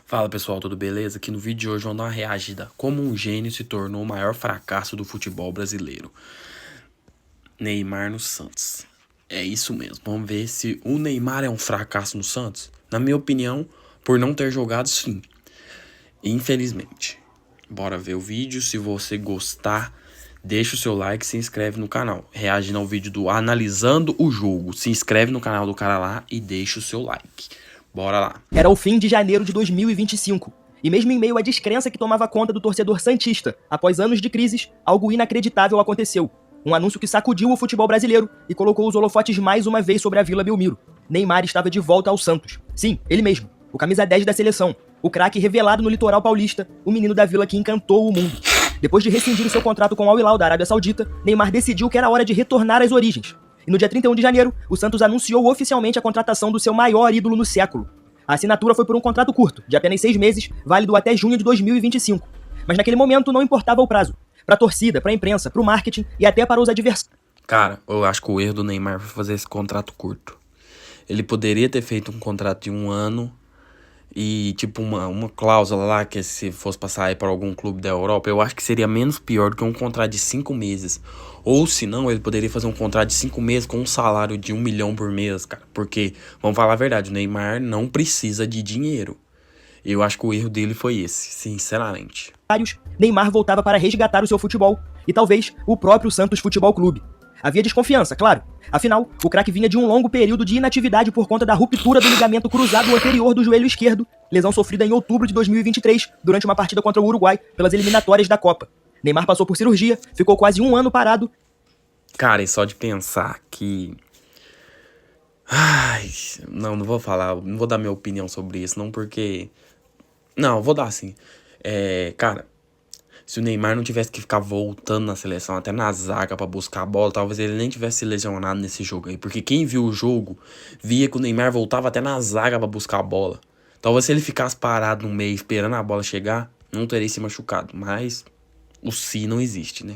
Fala pessoal, tudo beleza? Aqui no vídeo de hoje vamos dar uma reagida. Como um gênio se tornou o maior fracasso do futebol brasileiro. Neymar no Santos. É isso mesmo. Vamos ver se o Neymar é um fracasso no Santos. Na minha opinião, por não ter jogado, sim. Infelizmente. Bora ver o vídeo. Se você gostar, deixa o seu like e se inscreve no canal. Reagindo ao vídeo do Analisando o Jogo. Se inscreve no canal do cara lá e deixa o seu like. Bora lá. Era o fim de janeiro de 2025. E mesmo em meio à descrença que tomava conta do torcedor santista, após anos de crises, algo inacreditável aconteceu. Um anúncio que sacudiu o futebol brasileiro e colocou os holofotes mais uma vez sobre a Vila Belmiro. Neymar estava de volta ao Santos. Sim, ele mesmo. O camisa 10 da seleção. O craque revelado no litoral paulista, o menino da Vila que encantou o mundo. Depois de rescindir o seu contrato com o Al Hilal da Arábia Saudita, Neymar decidiu que era hora de retornar às origens. E no dia 31 de janeiro, o Santos anunciou oficialmente a contratação do seu maior ídolo no século. A assinatura foi por um contrato curto, de apenas 6 meses, válido até junho de 2025. Mas naquele momento não importava o prazo. Para a torcida, para a imprensa, para o marketing e até para os adversários. Cara, eu acho que o erro do Neymar foi fazer esse contrato curto. Ele poderia ter feito um contrato de 1 ano e tipo uma cláusula lá que se fosse passar aí para algum clube da Europa, eu acho que seria menos pior do que um contrato de 5 meses. Ou se não, ele poderia fazer um contrato de 5 meses com um salário de 1 milhão por mês, cara. Porque, vamos falar a verdade, o Neymar não precisa de dinheiro. Eu acho que o erro dele foi esse, sinceramente. Neymar voltava para resgatar o seu futebol e talvez o próprio Santos Futebol Clube. Havia desconfiança, claro. Afinal, o craque vinha de um longo período de inatividade por conta da ruptura do ligamento cruzado anterior do joelho esquerdo, lesão sofrida em outubro de 2023, durante uma partida contra o Uruguai pelas eliminatórias da Copa. Neymar passou por cirurgia, ficou quase 1 ano parado. Cara, e só de pensar que... Ai, não vou falar, não vou dar minha opinião sobre isso, não porque... Não, vou dar sim. Cara, se o Neymar não tivesse que ficar voltando na seleção, até na zaga pra buscar a bola, talvez ele nem tivesse se lesionado nesse jogo aí. Porque quem viu o jogo, via que o Neymar voltava até na zaga pra buscar a bola. Talvez se ele ficasse parado no meio esperando a bola chegar, não teria se machucado. Mas o si não existe, né?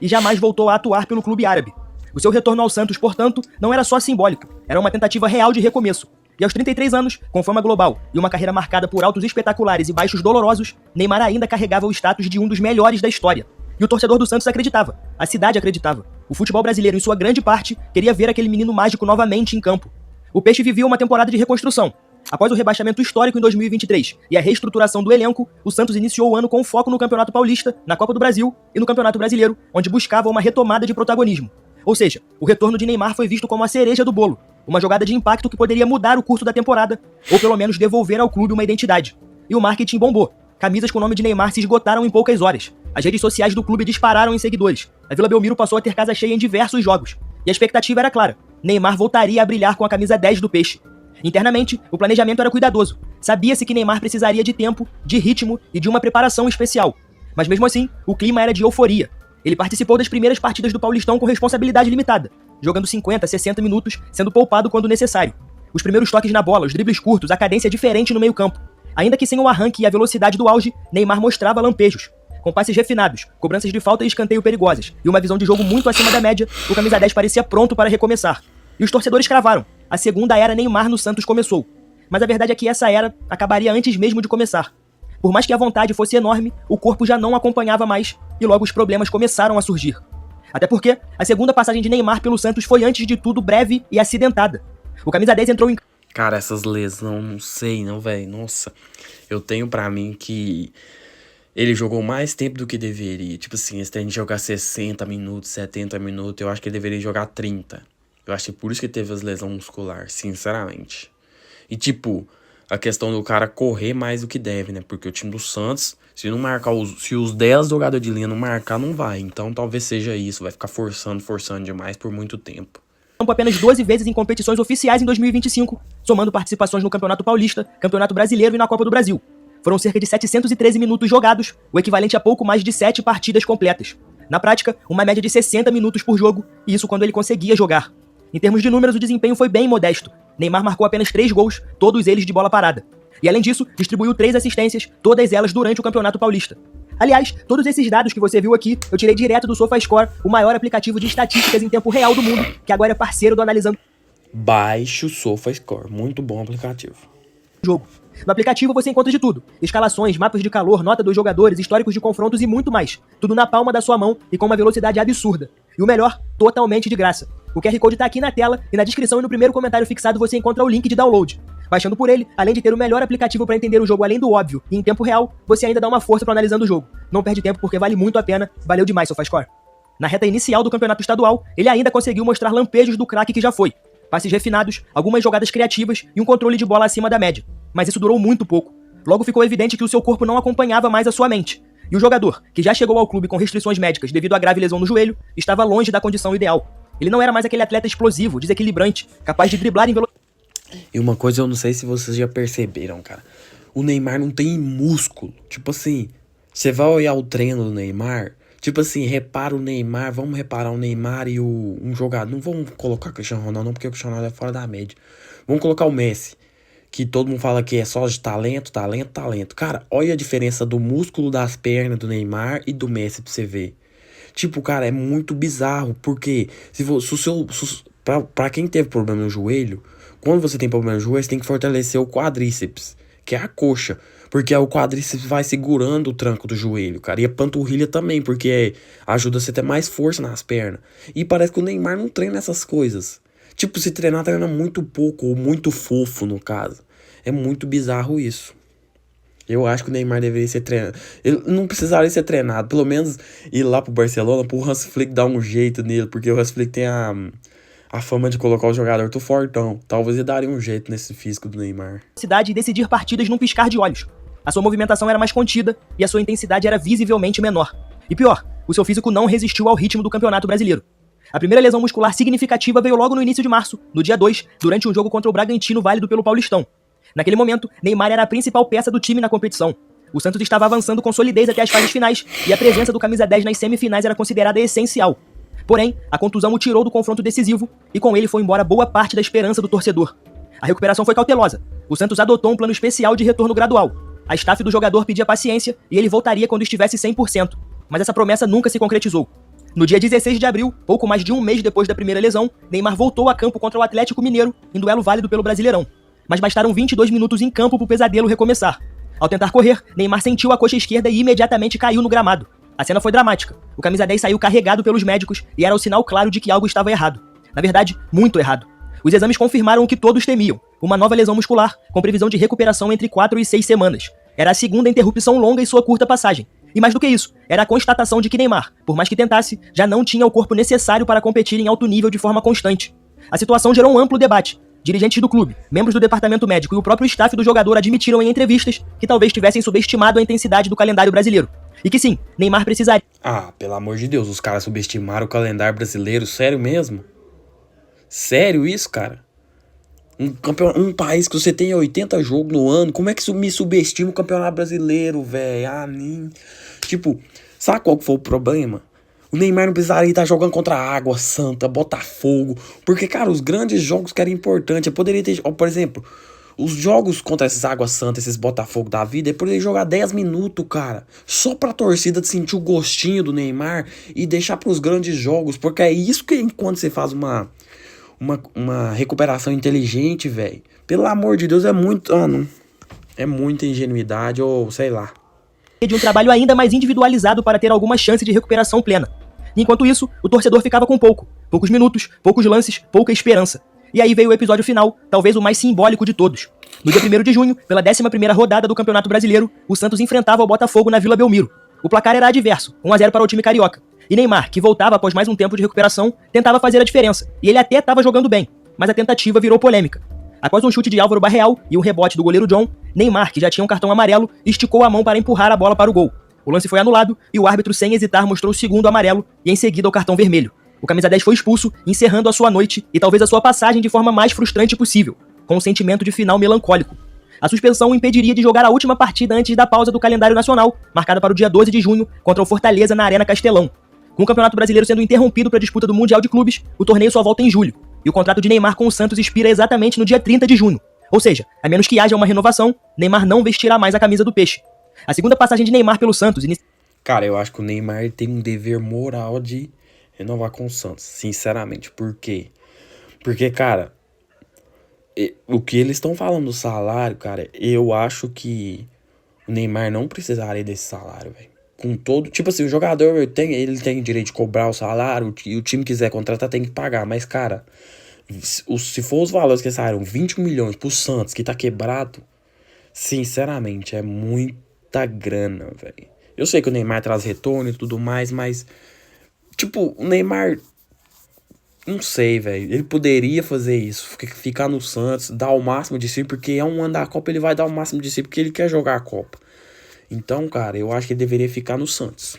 E jamais voltou a atuar pelo clube árabe. O seu retorno ao Santos, portanto, não era só simbólico, era uma tentativa real de recomeço. E aos 33 anos, com fama global e uma carreira marcada por altos espetaculares e baixos dolorosos, Neymar ainda carregava o status de um dos melhores da história. E o torcedor do Santos acreditava, a cidade acreditava. O futebol brasileiro, em sua grande parte, queria ver aquele menino mágico novamente em campo. O Peixe vivia uma temporada de reconstrução. Após o rebaixamento histórico em 2023 e a reestruturação do elenco, o Santos iniciou o ano com foco no Campeonato Paulista, na Copa do Brasil e no Campeonato Brasileiro, onde buscava uma retomada de protagonismo. Ou seja, o retorno de Neymar foi visto como a cereja do bolo, uma jogada de impacto que poderia mudar o curso da temporada, ou pelo menos devolver ao clube uma identidade. E o marketing bombou. Camisas com o nome de Neymar se esgotaram em poucas horas. As redes sociais do clube dispararam em seguidores. A Vila Belmiro passou a ter casa cheia em diversos jogos. E a expectativa era clara. Neymar voltaria a brilhar com a camisa 10 do Peixe. Internamente, o planejamento era cuidadoso. Sabia-se que Neymar precisaria de tempo, de ritmo e de uma preparação especial. Mas mesmo assim, o clima era de euforia. Ele participou das primeiras partidas do Paulistão com responsabilidade limitada, jogando 50, 60 minutos, sendo poupado quando necessário. Os primeiros toques na bola, os dribles curtos, a cadência diferente no meio-campo. Ainda que sem o arranque e a velocidade do auge, Neymar mostrava lampejos. Com passes refinados, cobranças de falta e escanteio perigosas, e uma visão de jogo muito acima da média, o camisa 10 parecia pronto para recomeçar. E os torcedores cravaram. A segunda era Neymar no Santos começou. Mas a verdade é que essa era acabaria antes mesmo de começar. Por mais que a vontade fosse enorme, o corpo já não acompanhava mais, e logo os problemas começaram a surgir. Até porque a segunda passagem de Neymar pelo Santos foi antes de tudo breve e acidentada. O camisa 10 entrou em... Cara, essas lesões, não sei não, velho. Nossa, eu tenho pra mim que ele jogou mais tempo do que deveria. Tipo assim, esse tem de jogar 60 minutos, 70 minutos, eu acho que ele deveria jogar 30. Eu acho que por isso que teve as lesões musculares, sinceramente. E tipo, a questão do cara correr mais do que deve, né? Porque o time do Santos, se não marcar se os 10 jogadores de linha não marcar, não vai. Então talvez seja isso, vai ficar forçando demais por muito tempo. Apenas 12 vezes em competições oficiais em 2025, somando participações no Campeonato Paulista, Campeonato Brasileiro e na Copa do Brasil. Foram cerca de 713 minutos jogados, o equivalente a pouco mais de 7 partidas completas. Na prática, uma média de 60 minutos por jogo, e isso quando ele conseguia jogar. Em termos de números, o desempenho foi bem modesto. Neymar marcou apenas 3 gols, todos eles de bola parada. E além disso, distribuiu 3 assistências, todas elas durante o Campeonato Paulista. Aliás, todos esses dados que você viu aqui, eu tirei direto do SofaScore, o maior aplicativo de estatísticas em tempo real do mundo, que agora é parceiro do Analisando Baixe o SofaScore, muito bom aplicativo. Jogo. No aplicativo você encontra de tudo: escalações, mapas de calor, nota dos jogadores, históricos de confrontos e muito mais. Tudo na palma da sua mão e com uma velocidade absurda. E o melhor, totalmente de graça. O QR Code tá aqui na tela e na descrição e no primeiro comentário fixado você encontra o link de download. Baixando por ele, além de ter o melhor aplicativo para entender o jogo além do óbvio e em tempo real, você ainda dá uma força para analisando o jogo. Não perde tempo porque vale muito a pena. Valeu demais, SofaScore. Na reta inicial do campeonato estadual, ele ainda conseguiu mostrar lampejos do craque que já foi. Passes refinados, algumas jogadas criativas e um controle de bola acima da média. Mas isso durou muito pouco. Logo ficou evidente que o seu corpo não acompanhava mais a sua mente. E o jogador, que já chegou ao clube com restrições médicas devido à grave lesão no joelho, estava longe da condição ideal. Ele não era mais aquele atleta explosivo, desequilibrante, capaz de driblar em velocidade. E uma coisa eu não sei se vocês já perceberam, cara. O Neymar não tem músculo. Tipo assim, você vai olhar o treino do Neymar, tipo assim, repara o Neymar, vamos reparar o Neymar e um jogador. Não vamos colocar o Cristiano Ronaldo não, porque o Cristiano Ronaldo é fora da média. Vamos colocar o Messi, que todo mundo fala que é só de talento, talento, talento. Cara, olha a diferença do músculo das pernas do Neymar e do Messi pra você ver. Tipo, cara, é muito bizarro, porque pra quem teve problema no joelho, quando você tem problema no joelho, você tem que fortalecer o quadríceps, que é a coxa, porque o quadríceps vai segurando o tranco do joelho, cara, e a panturrilha também, porque ajuda você a ter mais força nas pernas. E parece que o Neymar não treina essas coisas. Tipo, se treinar, treina muito pouco, ou muito fofo, no caso. É muito bizarro isso. Eu acho que o Neymar deveria ser treinado. Ele não precisaria ser treinado. Pelo menos ir lá pro Barcelona, pro Hans Flick dar um jeito nele. Porque o Hans Flick tem a fama de colocar o jogador do fortão. Talvez ele daria um jeito nesse físico do Neymar. E decidir partidas num piscar de olhos. A sua movimentação era mais contida e a sua intensidade era visivelmente menor. E pior, o seu físico não resistiu ao ritmo do Campeonato Brasileiro. A primeira lesão muscular significativa veio logo no início de março, no dia 2, durante um jogo contra o Bragantino válido pelo Paulistão. Naquele momento, Neymar era a principal peça do time na competição. O Santos estava avançando com solidez até as fases finais e a presença do camisa 10 nas semifinais era considerada essencial. Porém, a contusão o tirou do confronto decisivo e com ele foi embora boa parte da esperança do torcedor. A recuperação foi cautelosa. O Santos adotou um plano especial de retorno gradual. A staff do jogador pedia paciência e ele voltaria quando estivesse 100%. Mas essa promessa nunca se concretizou. No dia 16 de abril, pouco mais de um mês depois da primeira lesão, Neymar voltou a campo contra o Atlético Mineiro em duelo válido pelo Brasileirão. Mas bastaram 22 minutos em campo para o pesadelo recomeçar. Ao tentar correr, Neymar sentiu a coxa esquerda e imediatamente caiu no gramado. A cena foi dramática. O camisa 10 saiu carregado pelos médicos e era o sinal claro de que algo estava errado. Na verdade, muito errado. Os exames confirmaram o que todos temiam: uma nova lesão muscular, com previsão de recuperação entre 4 e 6 semanas. Era a segunda interrupção longa em sua curta passagem. E mais do que isso, era a constatação de que Neymar, por mais que tentasse, já não tinha o corpo necessário para competir em alto nível de forma constante. A situação gerou um amplo debate. Dirigentes do clube, membros do departamento médico e o próprio staff do jogador admitiram em entrevistas que talvez tivessem subestimado a intensidade do calendário brasileiro. E que sim, Neymar precisaria... Ah, pelo amor de Deus, os caras subestimaram o calendário brasileiro, sério mesmo? Sério isso, cara? Um país que você tem 80 jogos no ano, como é que isso me subestima o campeonato brasileiro, velho? Ah, nem... Tipo, sabe qual que foi o problema? O Neymar não precisaria estar jogando contra a Água Santa, Botafogo, porque, cara, os grandes jogos que eram importantes, eu poderia ter, por exemplo, os jogos contra esses Água Santa, esses Botafogo da vida, eu poderia jogar 10 minutos, cara, só pra torcida sentir o gostinho do Neymar e deixar pros grandes jogos, porque é isso que enquanto você faz uma recuperação inteligente, velho, pelo amor de Deus, é muito, é muita ingenuidade ou sei lá. De um trabalho ainda mais individualizado para ter alguma chance de recuperação plena. Enquanto isso, o torcedor ficava com poucos minutos, poucos lances, pouca esperança. E aí veio o episódio final, talvez o mais simbólico de todos. No dia 1º de junho, pela 11ª rodada do Campeonato Brasileiro, o Santos enfrentava o Botafogo na Vila Belmiro. O placar era adverso, 1-0 para o time carioca. E Neymar, que voltava após mais um tempo de recuperação, tentava fazer a diferença. E ele até estava jogando bem, mas a tentativa virou polêmica. Após um chute de Álvaro Barreal e um rebote do goleiro John, Neymar, que já tinha um cartão amarelo, esticou a mão para empurrar a bola para o gol. O lance foi anulado e o árbitro, sem hesitar, mostrou o segundo amarelo e em seguida o cartão vermelho. O camisa 10 foi expulso, encerrando a sua noite e talvez a sua passagem de forma mais frustrante possível, com um sentimento de final melancólico. A suspensão o impediria de jogar a última partida antes da pausa do calendário nacional, marcada para o dia 12 de junho, contra o Fortaleza na Arena Castelão. Com o Campeonato Brasileiro sendo interrompido para a disputa do Mundial de Clubes, o torneio só volta em julho, e o contrato de Neymar com o Santos expira exatamente no dia 30 de junho. Ou seja, a menos que haja uma renovação, Neymar não vestirá mais a camisa do Peixe. A segunda passagem de Neymar pelo Santos... Cara, eu acho que o Neymar tem um dever moral de renovar com o Santos, sinceramente. Por quê? Porque, cara, O que eles estão falando do salário, cara, eu acho que o Neymar não precisaria desse salário, velho. Com todo. Tipo assim, o jogador ele tem direito de cobrar o salário, e o time quiser contratar tem que pagar. Mas, cara, se for os valores que saíram, 20 milhões pro Santos, que tá quebrado, sinceramente, é muita grana, velho. Eu sei que o Neymar traz retorno e tudo mais, mas. Tipo, o Neymar. Não sei, velho. Ele poderia fazer isso. Ficar no Santos, dar o máximo de si, porque é um ano da Copa, ele vai dar o máximo de si, porque ele quer jogar a Copa. Então, cara, eu acho que ele deveria ficar no Santos.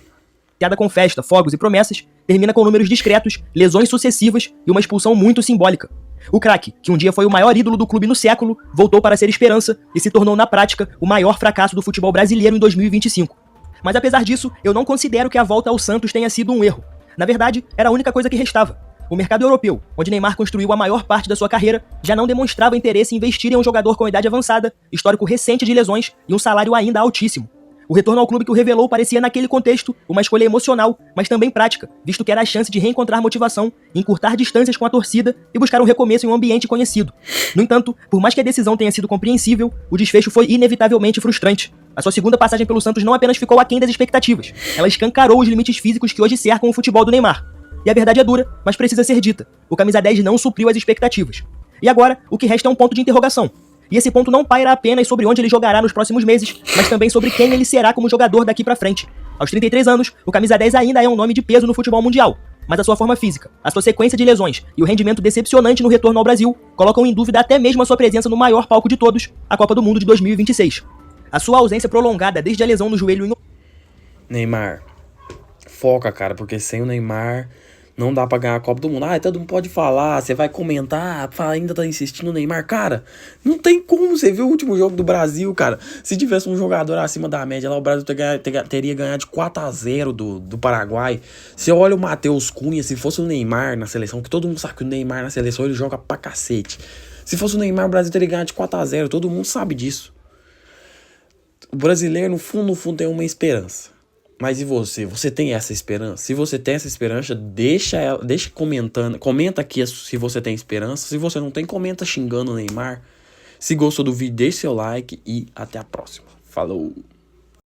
Piada com festa, fogos e promessas, termina com números discretos, lesões sucessivas e uma expulsão muito simbólica. O craque, que um dia foi o maior ídolo do clube no século, voltou para ser esperança e se tornou na prática o maior fracasso do futebol brasileiro em 2025. Mas apesar disso, eu não considero que a volta ao Santos tenha sido um erro. Na verdade, era a única coisa que restava. O mercado europeu, onde Neymar construiu a maior parte da sua carreira, já não demonstrava interesse em investir em um jogador com idade avançada, histórico recente de lesões e um salário ainda altíssimo. O retorno ao clube que o revelou parecia, naquele contexto, uma escolha emocional, mas também prática, visto que era a chance de reencontrar motivação, encurtar distâncias com a torcida e buscar um recomeço em um ambiente conhecido. No entanto, por mais que a decisão tenha sido compreensível, o desfecho foi inevitavelmente frustrante. A sua segunda passagem pelo Santos não apenas ficou aquém das expectativas, ela escancarou os limites físicos que hoje cercam o futebol do Neymar. E a verdade é dura, mas precisa ser dita. O camisa 10 não supriu as expectativas. E agora, o que resta é um ponto de interrogação. E esse ponto não paira apenas sobre onde ele jogará nos próximos meses, mas também sobre quem ele será como jogador daqui pra frente. Aos 33 anos, o camisa 10 ainda é um nome de peso no futebol mundial, mas a sua forma física, a sua sequência de lesões e o rendimento decepcionante no retorno ao Brasil colocam em dúvida até mesmo a sua presença no maior palco de todos, a Copa do Mundo de 2026. A sua ausência prolongada desde a lesão no joelho em... Neymar, foca, cara, porque sem o Neymar não dá pra ganhar a Copa do Mundo. Ah, todo mundo pode falar, você vai comentar, ainda tá insistindo no Neymar. Cara, não tem como. Você viu o último jogo do Brasil, cara. Se tivesse um jogador acima da média lá, o Brasil teria ganhado de 4-0 do Paraguai. Você olha o Matheus Cunha, se fosse o Neymar na seleção, que todo mundo sabe que o Neymar na seleção ele joga pra cacete. Se fosse o Neymar, o Brasil teria ganhado de 4-0. Todo mundo sabe disso. O brasileiro, no fundo, tem uma esperança. Mas e você? Você tem essa esperança? Se você tem essa esperança, deixa comentando. Comenta aqui se você tem esperança. Se você não tem, comenta xingando o Neymar. Se gostou do vídeo, deixe seu like e até a próxima. Falou!